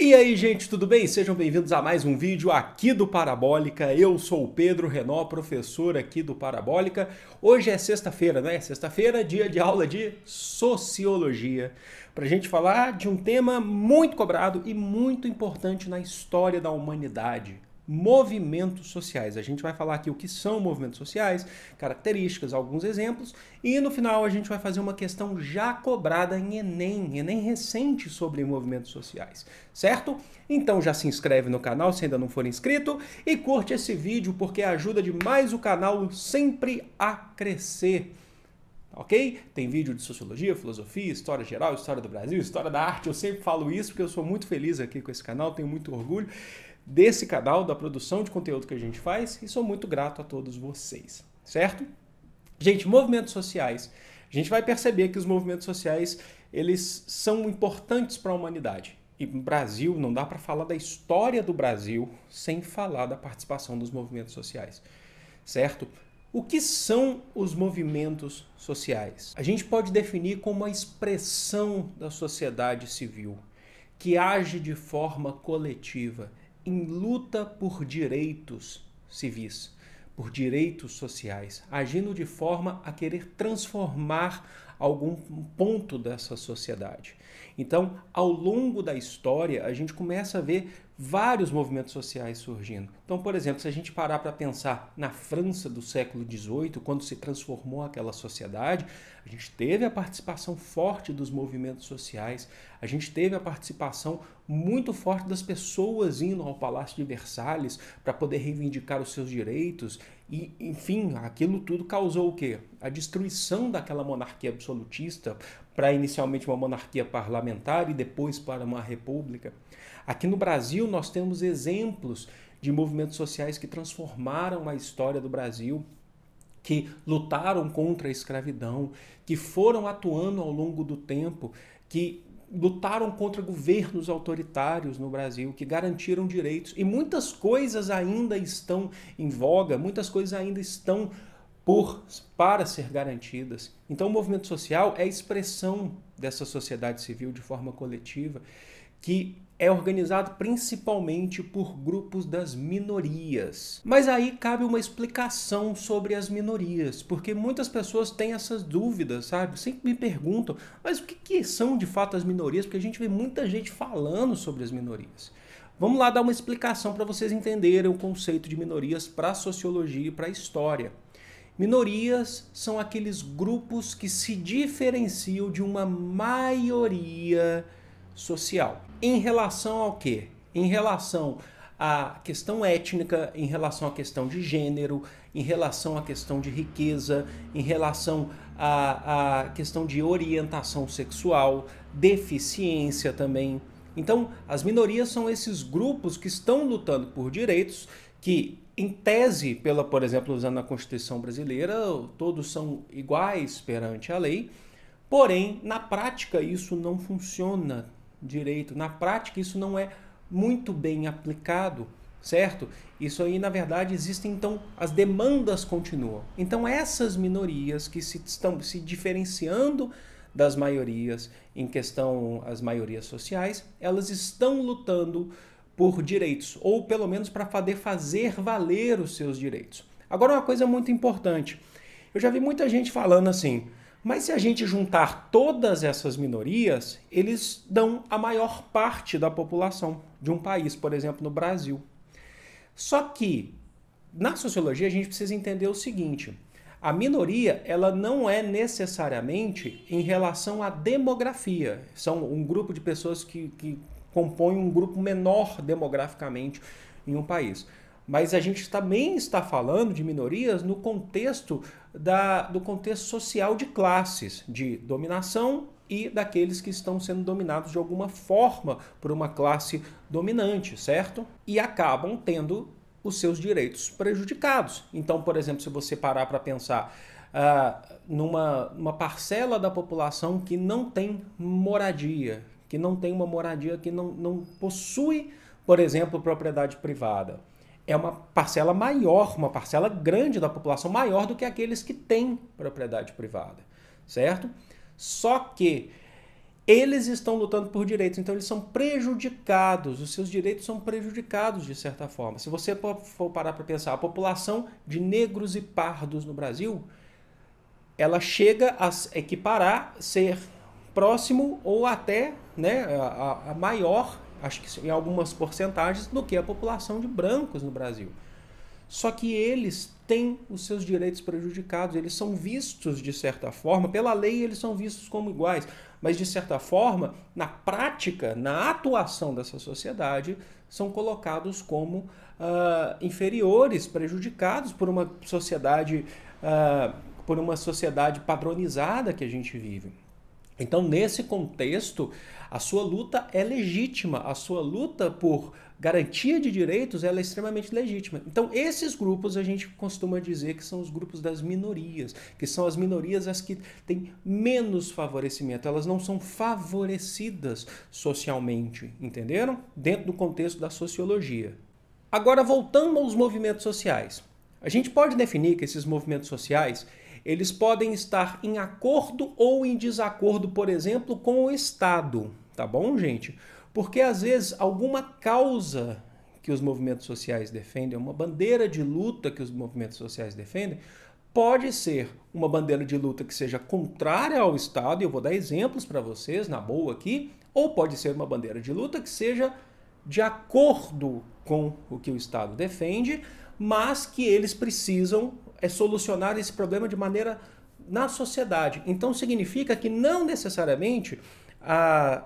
E aí, gente, tudo bem? Sejam bem-vindos a mais um vídeo aqui do Parabólica. Eu sou o Pedro Renó, professor aqui do Parabólica. Hoje é sexta-feira, né? Sexta-feira, dia de aula de Sociologia, para a gente falar de um tema muito cobrado e muito importante na história da humanidade. Movimentos sociais. A gente vai falar aqui o que são movimentos sociais, características, alguns exemplos, e no final a gente vai fazer uma questão já cobrada em Enem recente sobre movimentos sociais, certo? Então já se inscreve no canal se ainda não for inscrito e curte esse vídeo porque ajuda demais o canal sempre a crescer. Ok? Tem vídeo de sociologia, filosofia, história geral, história do Brasil, história da arte. Eu sempre falo isso porque eu sou muito feliz aqui com esse canal, tenho muito orgulho desse canal, da produção de conteúdo que a gente faz e sou muito grato a todos vocês, certo? Gente, movimentos sociais. A gente vai perceber que os movimentos sociais, eles são importantes para a humanidade. E no Brasil, não dá para falar da história do Brasil sem falar da participação dos movimentos sociais, certo? O que são os movimentos sociais? A gente pode definir como a expressão da sociedade civil que age de forma coletiva em luta por direitos civis, por direitos sociais, agindo de forma a querer transformar algum ponto dessa sociedade. Então, ao longo da história, a gente começa a ver vários movimentos sociais surgindo. Então, por exemplo, se a gente parar para pensar na França do século XVIII, quando se transformou aquela sociedade, a gente teve a participação forte dos movimentos sociais, a gente teve a participação muito forte das pessoas indo ao Palácio de Versalhes para poder reivindicar os seus direitos e, enfim, aquilo tudo causou o quê? A destruição daquela monarquia absolutista para inicialmente uma monarquia parlamentar e depois para uma república. Aqui no Brasil nós temos exemplos de movimentos sociais que transformaram a história do Brasil, que lutaram contra a escravidão, que foram atuando ao longo do tempo, que lutaram contra governos autoritários no Brasil, que garantiram direitos. E muitas coisas ainda estão em voga, muitas coisas ainda estão para ser garantidas. Então o movimento social é a expressão dessa sociedade civil de forma coletiva, que é organizado principalmente por grupos das minorias. Mas aí cabe uma explicação sobre as minorias, porque muitas pessoas têm essas dúvidas, sabe? Sempre me perguntam, mas o que são de fato as minorias? Porque a gente vê muita gente falando sobre as minorias. Vamos lá dar uma explicação para vocês entenderem o conceito de minorias para a sociologia e para a história. Minorias são aqueles grupos que se diferenciam de uma maioria social. Em relação ao quê? Em relação à questão étnica, em relação à questão de gênero, em relação à questão de riqueza, em relação à questão de orientação sexual, deficiência também. Então, as minorias são esses grupos que estão lutando por direitos que, em tese, por exemplo, usando a Constituição brasileira, todos são iguais perante a lei, porém, na prática, isso não funciona direito. Na prática, isso não é muito bem aplicado, certo? Isso aí, na verdade, existem, então, as demandas continuam. Então, essas minorias que estão se diferenciando das maiorias, em questão as maiorias sociais, elas estão lutando por direitos, ou pelo menos para poder fazer valer os seus direitos. Agora, uma coisa muito importante. Eu já vi muita gente falando assim, mas se a gente juntar todas essas minorias, eles dão a maior parte da população de um país, por exemplo, no Brasil. Só que, na sociologia, a gente precisa entender o seguinte, a minoria, ela não é necessariamente em relação à demografia. São um grupo de pessoas que compõem um grupo menor demograficamente em um país. Mas a gente também está falando de minorias no contexto do contexto social de classes, de dominação e daqueles que estão sendo dominados de alguma forma por uma classe dominante, certo? E acabam tendo os seus direitos prejudicados. Então, por exemplo, se você parar para pensar numa parcela da população que não tem moradia, que não tem uma moradia, que não possui, por exemplo, propriedade privada, é uma parcela maior, uma parcela grande da população, maior do que aqueles que têm propriedade privada, certo? Só que eles estão lutando por direitos, então eles são prejudicados, os seus direitos são prejudicados de certa forma. Se você for parar para pensar, a população de negros e pardos no Brasil, ela chega a equiparar, ser próximo ou até, né, a maior, acho que em algumas porcentagens, do que a população de brancos no Brasil. Só que eles têm os seus direitos prejudicados, eles são vistos de certa forma, pela lei eles são vistos como iguais, mas de certa forma, na prática, na atuação dessa sociedade, são colocados como inferiores, prejudicados por uma sociedade padronizada que a gente vive. Então, nesse contexto, a sua luta é legítima, a sua luta por garantia de direitos ela é extremamente legítima. Então, esses grupos a gente costuma dizer que são os grupos das minorias, que são as minorias as que têm menos favorecimento, elas não são favorecidas socialmente, entenderam? Dentro do contexto da sociologia. Agora, voltando aos movimentos sociais. A gente pode definir que esses movimentos sociais eles podem estar em acordo ou em desacordo, por exemplo, com o Estado, tá bom, gente? Porque às vezes alguma causa que os movimentos sociais defendem, uma bandeira de luta que os movimentos sociais defendem, pode ser uma bandeira de luta que seja contrária ao Estado, e eu vou dar exemplos para vocês, na boa aqui, ou pode ser uma bandeira de luta que seja de acordo com o que o Estado defende, mas que eles precisam solucionar esse problema de maneira na sociedade. Então significa que não necessariamente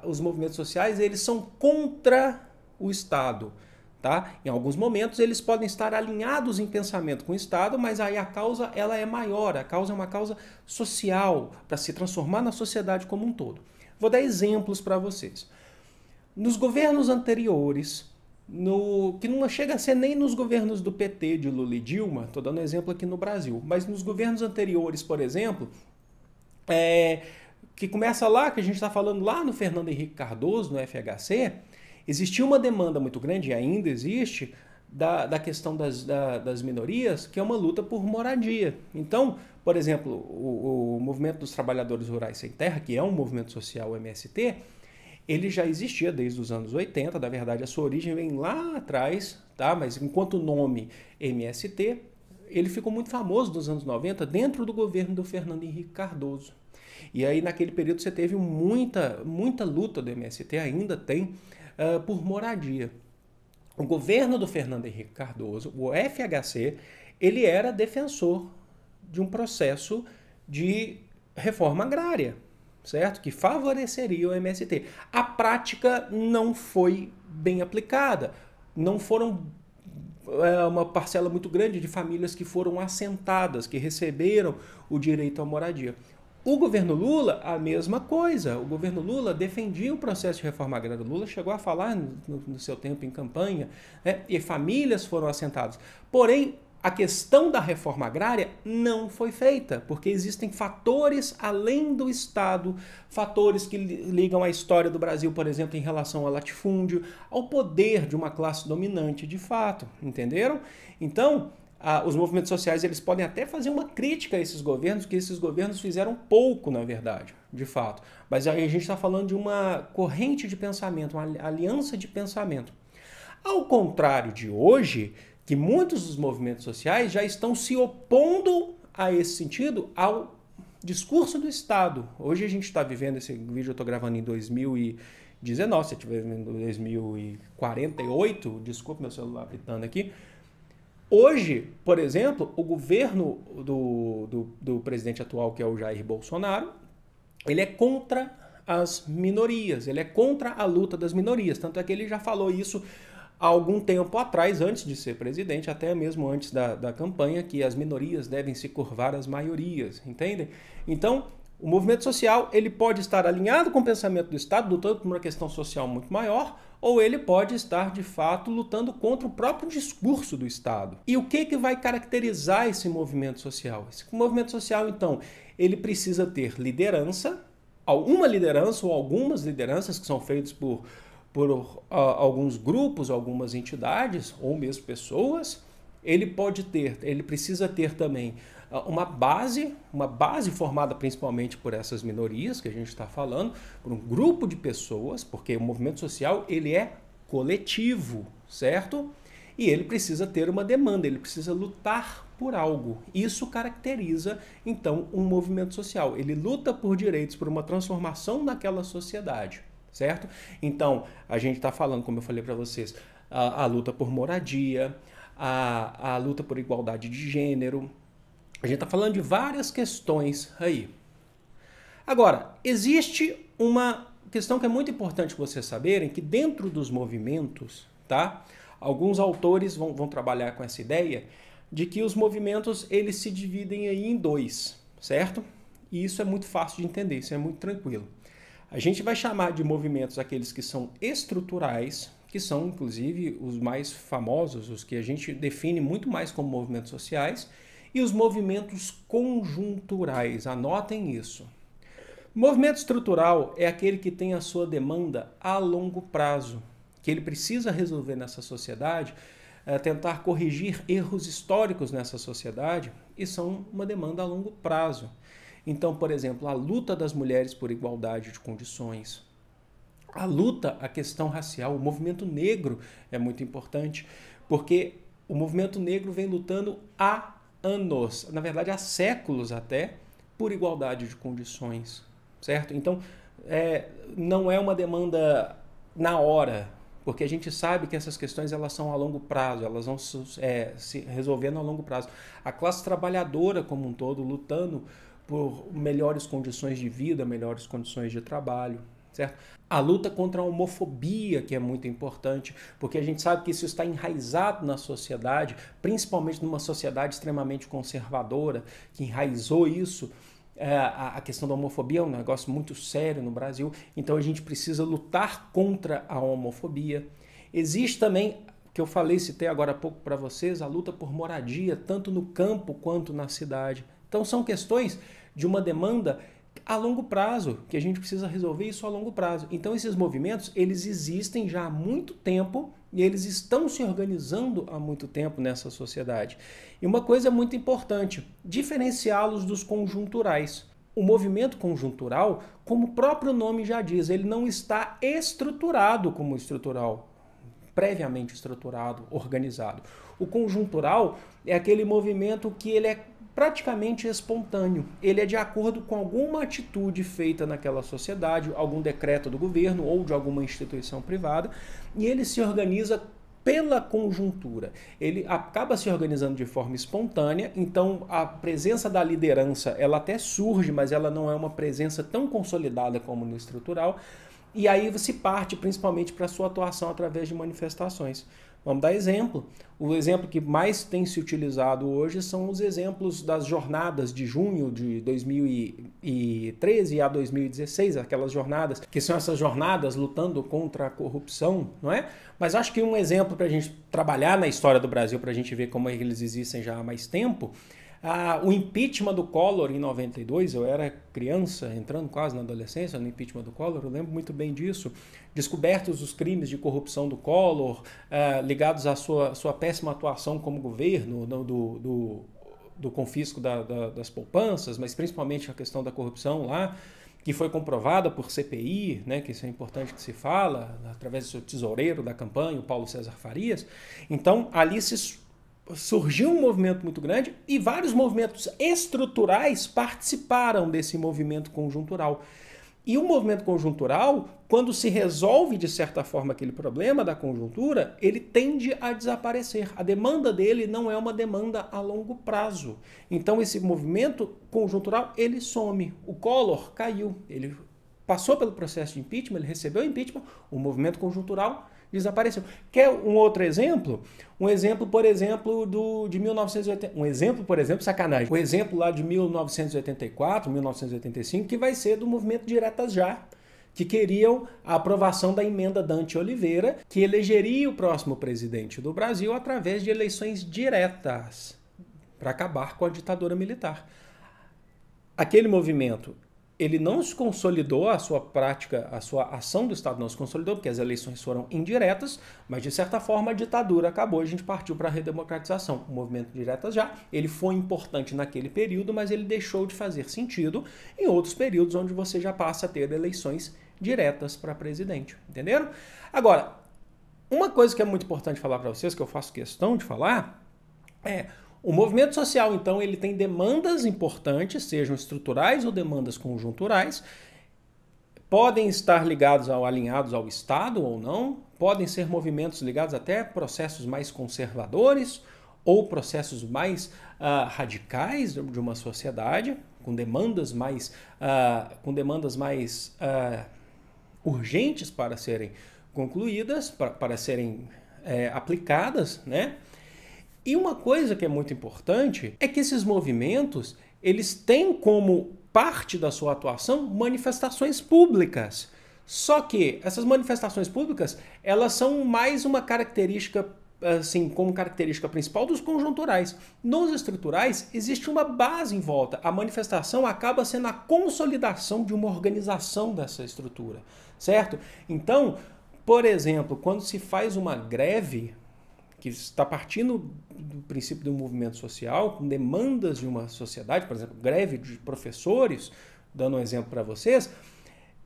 os movimentos sociais eles são contra o Estado. Tá? Em alguns momentos eles podem estar alinhados em pensamento com o Estado, mas aí a causa ela é maior, a causa é uma causa social, para se transformar na sociedade como um todo. Vou dar exemplos para vocês. Nos governos anteriores, que não chega a ser nem nos governos do PT, de Lula e Dilma, estou dando exemplo aqui no Brasil, mas nos governos anteriores, por exemplo, que começa lá, que a gente está falando lá no Fernando Henrique Cardoso, no FHC, existia uma demanda muito grande, e ainda existe, da questão das minorias, que é uma luta por moradia. Então, por exemplo, o Movimento dos Trabalhadores Rurais Sem Terra, que é um movimento social, o MST, ele já existia desde os anos 80, na verdade a sua origem vem lá atrás, tá? Mas enquanto o nome MST, ele ficou muito famoso nos anos 90 dentro do governo do Fernando Henrique Cardoso. E aí naquele período você teve muita luta do MST, ainda tem, por moradia. O governo do Fernando Henrique Cardoso, o FHC, ele era defensor de um processo de reforma agrária, certo? Que favoreceria o MST. A prática não foi bem aplicada. Não foram uma parcela muito grande de famílias que foram assentadas, que receberam o direito à moradia. O governo Lula, a mesma coisa. O governo Lula defendia o processo de reforma agrária. O Lula chegou a falar no seu tempo em campanha, né? E famílias foram assentadas. Porém, a questão da reforma agrária não foi feita, porque existem fatores além do Estado, fatores que ligam à história do Brasil, por exemplo, em relação ao latifúndio, ao poder de uma classe dominante de fato, entenderam? Então, os movimentos sociais eles podem até fazer uma crítica a esses governos, que esses governos fizeram pouco, na verdade, de fato. Mas aí a gente está falando de uma corrente de pensamento, uma aliança de pensamento. Ao contrário de hoje, que muitos dos movimentos sociais já estão se opondo a esse sentido, ao discurso do Estado. Hoje a gente está vivendo, esse vídeo eu estou gravando em 2019, se eu estiver vendo em 2048, desculpa meu celular pitando aqui. Hoje, por exemplo, o governo do presidente atual, que é o Jair Bolsonaro, ele é contra as minorias, ele é contra a luta das minorias. Tanto é que ele já falou isso há algum tempo atrás, antes de ser presidente, até mesmo antes da campanha, que as minorias devem se curvar às maiorias, entendem? Então, o movimento social ele pode estar alinhado com o pensamento do Estado, lutando por uma questão social muito maior, ou ele pode estar, de fato, lutando contra o próprio discurso do Estado. E o que vai caracterizar esse movimento social? Esse movimento social, então, ele precisa ter liderança, uma liderança ou algumas lideranças que são feitas por alguns grupos, algumas entidades ou mesmo pessoas. Ele precisa ter também uma base formada principalmente por essas minorias que a gente está falando, por um grupo de pessoas, porque o movimento social ele é coletivo, certo? E ele precisa ter uma demanda, ele precisa lutar por algo. Isso caracteriza, então, um movimento social. Ele luta por direitos, por uma transformação naquela sociedade, certo? Então, a gente está falando, como eu falei para vocês, a luta por moradia, a luta por igualdade de gênero. A gente está falando de várias questões aí. Agora, existe uma questão que é muito importante vocês saberem, que dentro dos movimentos, tá? Alguns autores vão trabalhar com essa ideia de que os movimentos eles se dividem aí em dois, certo? E isso é muito fácil de entender, isso é muito tranquilo. A gente vai chamar de movimentos aqueles que são estruturais, que são inclusive os mais famosos, os que a gente define muito mais como movimentos sociais, e os movimentos conjunturais, anotem isso. Movimento estrutural é aquele que tem a sua demanda a longo prazo, que ele precisa resolver nessa sociedade, tentar corrigir erros históricos nessa sociedade, e são uma demanda a longo prazo. Então, por exemplo, a luta das mulheres por igualdade de condições, a luta, a questão racial, o movimento negro é muito importante, porque o movimento negro vem lutando há anos, na verdade há séculos até, por igualdade de condições, certo? Então, não é uma demanda na hora, porque a gente sabe que essas questões elas são a longo prazo, elas vão se resolvendo a longo prazo. A classe trabalhadora como um todo lutando por melhores condições de vida, melhores condições de trabalho, certo? A luta contra a homofobia, que é muito importante, porque a gente sabe que isso está enraizado na sociedade, principalmente numa sociedade extremamente conservadora, que enraizou isso. A questão da homofobia é um negócio muito sério no Brasil, então a gente precisa lutar contra a homofobia. Existe também, que eu citei agora há pouco para vocês, a luta por moradia, tanto no campo quanto na cidade. Então são questões de uma demanda a longo prazo, que a gente precisa resolver isso a longo prazo. Então esses movimentos, eles existem já há muito tempo e eles estão se organizando há muito tempo nessa sociedade. E uma coisa muito importante, diferenciá-los dos conjunturais. O movimento conjuntural, como o próprio nome já diz, ele não está estruturado como estrutural, previamente estruturado, organizado. O conjuntural é aquele movimento que ele é praticamente espontâneo. Ele é de acordo com alguma atitude feita naquela sociedade, algum decreto do governo ou de alguma instituição privada, e ele se organiza pela conjuntura. Ele acaba se organizando de forma espontânea, então a presença da liderança ela até surge, mas ela não é uma presença tão consolidada como no estrutural, e aí se parte principalmente para a sua atuação através de manifestações. Vamos dar exemplo. O exemplo que mais tem se utilizado hoje são os exemplos das jornadas de junho de 2013 a 2016, aquelas jornadas que são essas jornadas lutando contra a corrupção, não é? Mas acho que um exemplo para a gente trabalhar na história do Brasil, para a gente ver como eles existem já há mais tempo, o impeachment do Collor em 92, eu era criança, entrando quase na adolescência, no impeachment do Collor, eu lembro muito bem disso, descobertos os crimes de corrupção do Collor, ligados à sua péssima atuação como governo, do confisco das poupanças, mas principalmente a questão da corrupção lá, que foi comprovada por CPI, né, que isso é importante que se fala, através do seu tesoureiro da campanha, o Paulo César Farias. Então, ali surgiu um movimento muito grande e vários movimentos estruturais participaram desse movimento conjuntural. E o movimento conjuntural, quando se resolve de certa forma aquele problema da conjuntura, ele tende a desaparecer. A demanda dele não é uma demanda a longo prazo. Então esse movimento conjuntural, ele some. O Collor caiu, ele passou pelo processo de impeachment, ele recebeu o impeachment, o movimento conjuntural desapareceu. Quer um outro exemplo? Um exemplo, por exemplo, de 1980. Um exemplo, por exemplo, sacanagem. O exemplo lá de 1984, 1985, que vai ser do movimento Diretas Já, que queriam a aprovação da emenda Dante Oliveira, que elegeria o próximo presidente do Brasil através de eleições diretas, para acabar com a ditadura militar. Aquele movimento ele não se consolidou, a sua prática, a sua ação do Estado não se consolidou, porque as eleições foram indiretas, mas de certa forma a ditadura acabou e a gente partiu para a redemocratização. O movimento diretas já, ele foi importante naquele período, mas ele deixou de fazer sentido em outros períodos onde você já passa a ter eleições diretas para presidente, entenderam? Agora, uma coisa que é muito importante falar para vocês, que eu faço questão de falar, é o movimento social, então, ele tem demandas importantes, sejam estruturais ou demandas conjunturais, podem estar alinhados ao Estado ou não, podem ser movimentos ligados até a processos mais conservadores ou processos mais radicais de uma sociedade, com demandas mais urgentes para serem concluídas, para serem aplicadas, né? E uma coisa que é muito importante é que esses movimentos, eles têm como parte da sua atuação manifestações públicas. Só que essas manifestações públicas, elas são mais uma característica, assim, como característica principal dos conjunturais. Nos estruturais, existe uma base em volta. A manifestação acaba sendo a consolidação de uma organização dessa estrutura, certo? Então, por exemplo, quando se faz uma greve, que está partindo do princípio do movimento social, com demandas de uma sociedade, por exemplo, greve de professores, dando um exemplo para vocês,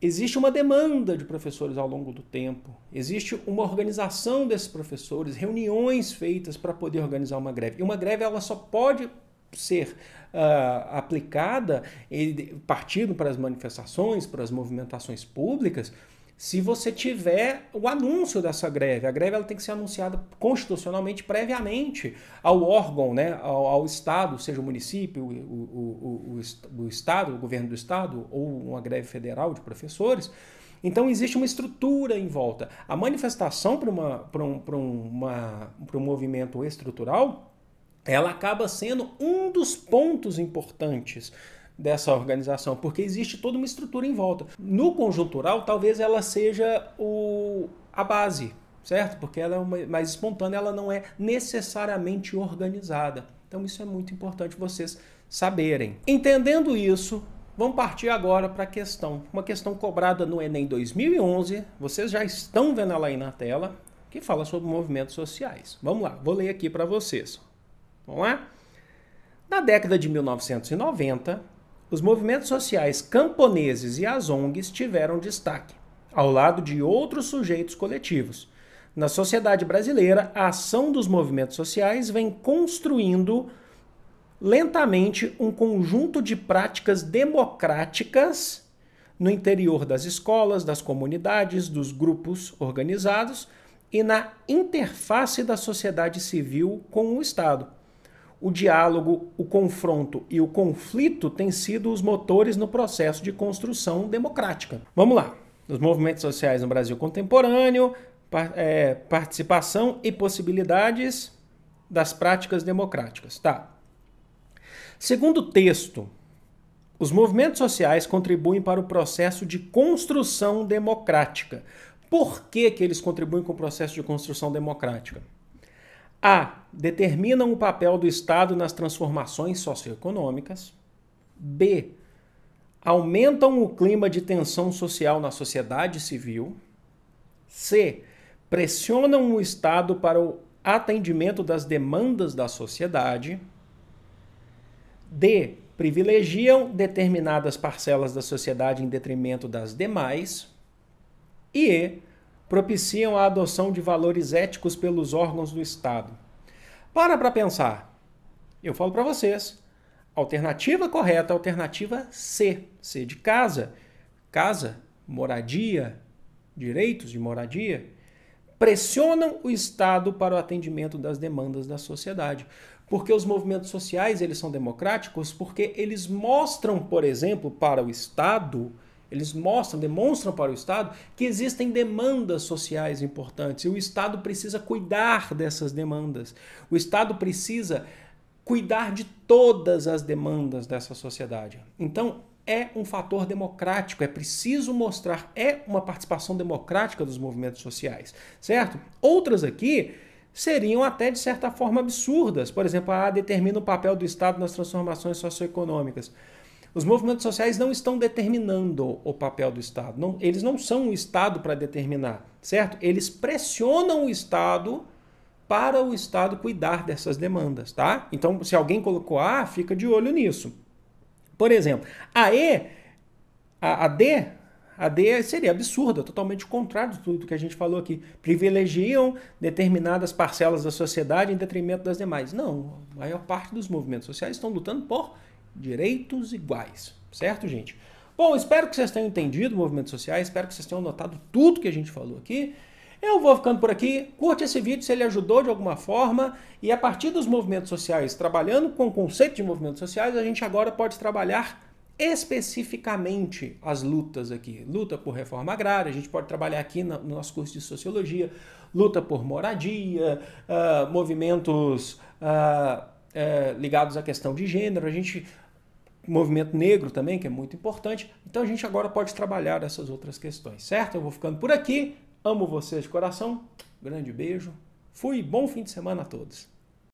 existe uma demanda de professores ao longo do tempo, existe uma organização desses professores, reuniões feitas para poder organizar uma greve. E uma greve ela só pode ser aplicada, partindo para as manifestações, para as movimentações públicas, se você tiver o anúncio dessa greve. A greve ela tem que ser anunciada constitucionalmente previamente ao órgão, né, ao Estado, seja o município, o Estado, o governo do Estado, ou uma greve federal de professores. Então existe uma estrutura em volta. A manifestação para um movimento estrutural, ela acaba sendo um dos pontos importantes dessa organização, porque existe toda uma estrutura em volta. No conjuntural, talvez ela seja a base, certo? Porque ela é mais espontânea, ela não é necessariamente organizada. Então isso é muito importante vocês saberem. Entendendo isso, vamos partir agora para a questão. Uma questão cobrada no Enem 2011, vocês já estão vendo ela aí na tela, que fala sobre movimentos sociais. Vamos lá, vou ler aqui para vocês. Vamos lá? Na década de 1990, os movimentos sociais camponeses e as ONGs tiveram destaque, ao lado de outros sujeitos coletivos. Na sociedade brasileira, a ação dos movimentos sociais vem construindo lentamente um conjunto de práticas democráticas no interior das escolas, das comunidades, dos grupos organizados e na interface da sociedade civil com o Estado. O diálogo, o confronto e o conflito têm sido os motores no processo de construção democrática. Vamos lá. Os movimentos sociais no Brasil contemporâneo, participação e possibilidades das práticas democráticas. Tá. Segundo o texto, os movimentos sociais contribuem para o processo de construção democrática. Por que eles contribuem com o processo de construção democrática? A. Determinam o papel do Estado nas transformações socioeconômicas. B. Aumentam o clima de tensão social na sociedade civil. C. Pressionam o Estado para o atendimento das demandas da sociedade. D. Privilegiam determinadas parcelas da sociedade em detrimento das demais. E E. Propiciam a adoção de valores éticos pelos órgãos do Estado. Para pensar. Eu falo para vocês. Alternativa correta, alternativa C. C de casa. Casa, moradia, direitos de moradia. Pressionam o Estado para o atendimento das demandas da sociedade. Porque os movimentos sociais eles são democráticos porque eles mostram, por exemplo, para o Estado... Eles demonstram para o Estado que existem demandas sociais importantes e o Estado precisa cuidar dessas demandas. O Estado precisa cuidar de todas as demandas dessa sociedade. Então, é um fator democrático, é preciso mostrar, é uma participação democrática dos movimentos sociais, certo? Outras aqui seriam até, de certa forma, absurdas. Por exemplo, a determina o papel do Estado nas transformações socioeconômicas. Os movimentos sociais não estão determinando o papel do Estado. Não, eles não são o Estado para determinar, certo? Eles pressionam o Estado para o Estado cuidar dessas demandas, tá? Então, se alguém colocou A, fica de olho nisso. Por exemplo, a D seria absurda, totalmente contrário de tudo que a gente falou aqui. Privilegiam determinadas parcelas da sociedade em detrimento das demais. Não, a maior parte dos movimentos sociais estão lutando por direitos iguais, certo, gente? Bom, espero que vocês tenham entendido movimentos sociais, espero que vocês tenham notado tudo que a gente falou aqui. Eu vou ficando por aqui, curte esse vídeo se ele ajudou de alguma forma, e a partir dos movimentos sociais, trabalhando com o conceito de movimentos sociais, a gente agora pode trabalhar especificamente as lutas aqui. Luta por reforma agrária, a gente pode trabalhar aqui no nosso curso de Sociologia, luta por moradia, movimentos ligados à questão de gênero, movimento negro também, que é muito importante. Então a gente agora pode trabalhar essas outras questões, certo? Eu vou ficando por aqui, amo vocês de coração, grande beijo, fui, bom fim de semana a todos.